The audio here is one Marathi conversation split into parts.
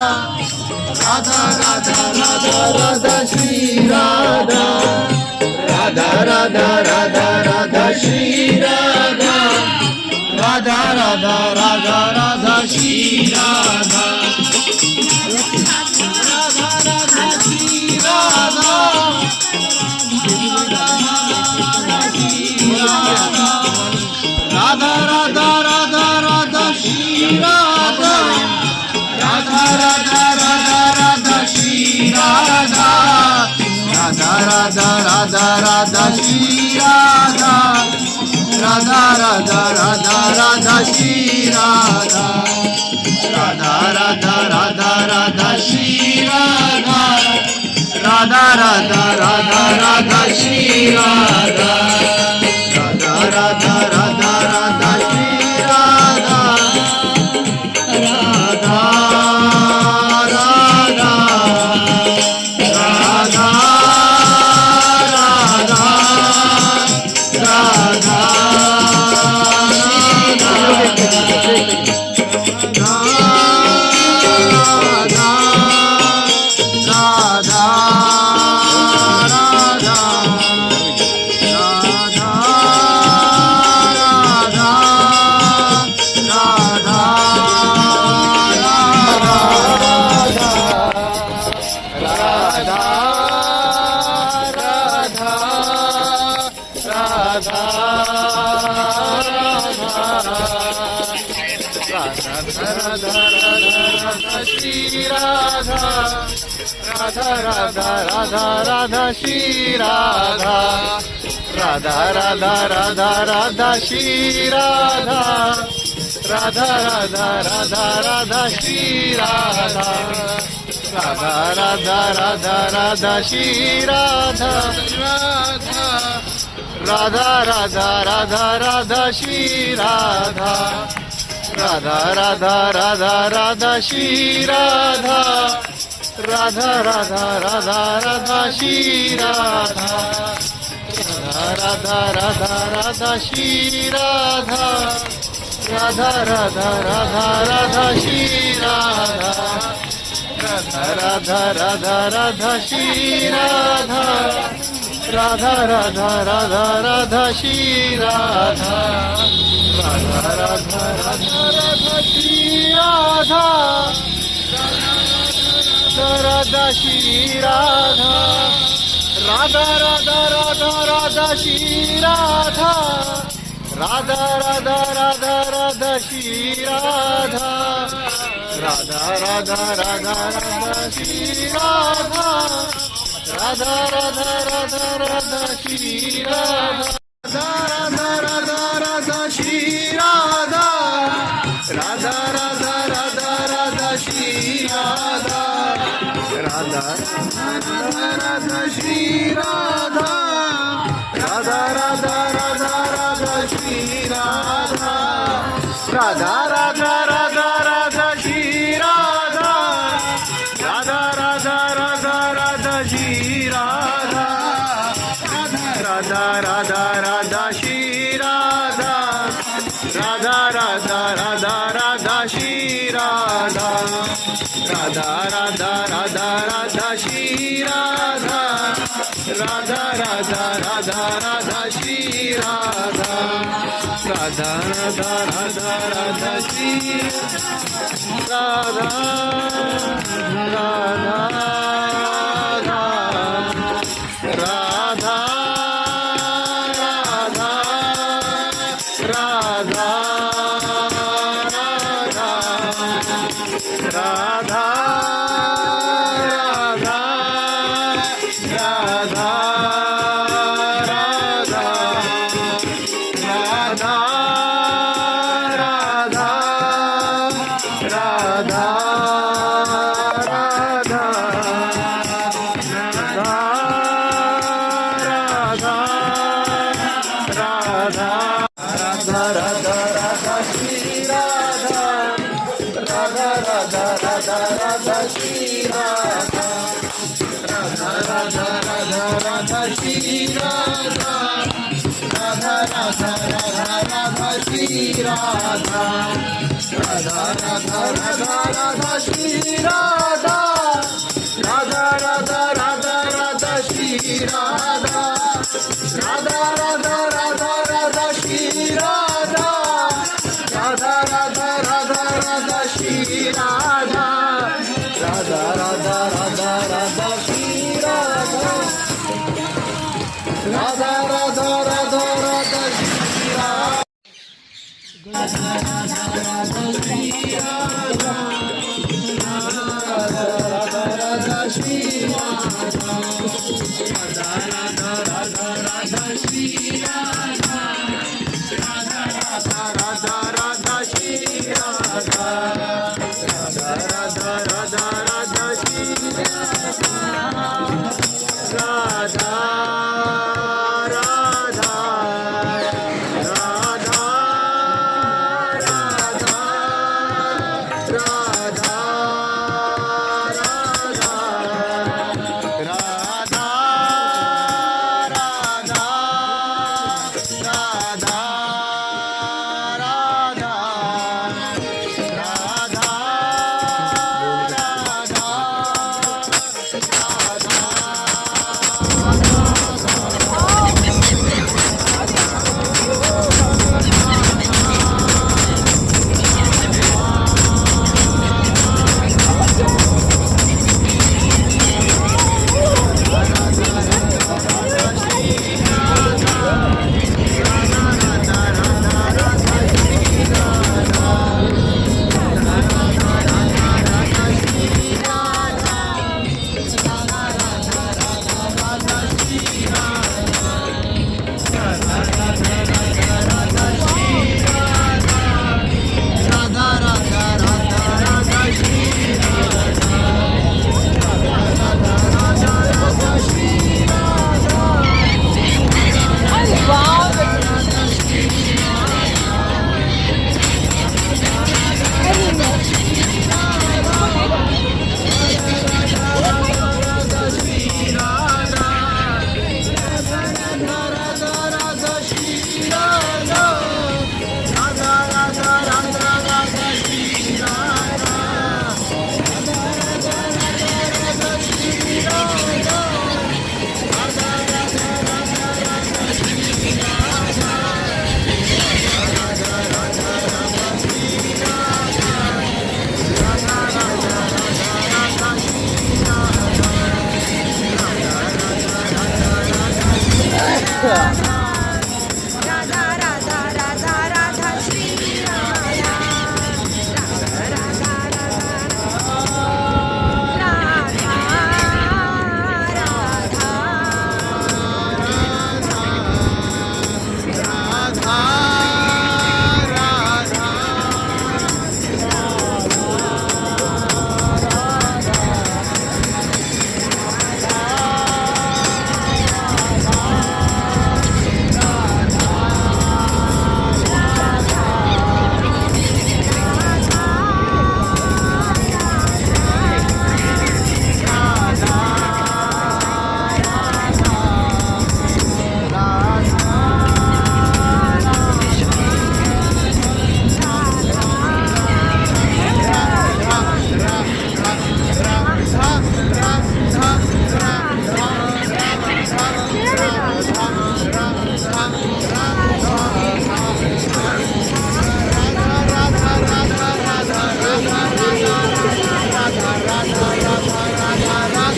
राधा राधा राधा राधा श्री राधा राधा राधा राधा राधा श्री राधा राधा राधा राधा राधा श्री राधा राधा राधा श्री राधा राधा राधा राधा राधा श्री राधा राधा राधा राधा राधा श्री राधा राधा राधा राधा राधा श्री राधा राधा राधा राधा राधा श्री राधा राधा राधा राधा राधा श्री राधा राधा राधा राधा राधा श्री राधा राधा राधा राधा राधा श्री राधा राधा राधा राधा राधा राधा श्री राधा राधा राधा राधा राधा श्री राधा राधा राधा राधा राधा श्री राधा राधा राधा राधा राधा श्री राधा राधा राधा राधा राधा श्री राधा राधा राधा राधा राधा श्री राधा राधा राधा राधा राधा श्री राधा राधा राधा राधा श्री राधा राधा राधा राधा राधा श्री राधा राधा राधा राधा राधा श्री राधा राधा राधा राधा राधा श्री राधा राधा राधा राधा राधा श्री राधा राधा श्री राधा राधा राधा राधा राधा श्री राधा राधा राधा राधा राधा श्री राधा राधा राधा राधा राधा श्री राधा राधा राधा राधा राधा श्री राधा राधा राधा राधा श्री राधा राधा राधा राधा राधा श्री राधा राधा राधा श्री राधा राधा राधा राधा राधा श्री राधा राधा राधा राधा राधा श्री राधा राधा राधा राधा राधा श्री राधा राधा राधा राधा श्री राधा राधा राधा राधा राधा श्री राधा राधा राधा राधा राधा श्री राधा राधा राधा राधा राधा श्री राधा राधा राधा राधा राधा श्री राधा राधा राधा राधा राधा श्री राधा राधा राधा राधा राधा श्री राधा राधा राधा राधा राधा श्री राधा।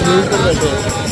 Muito legal.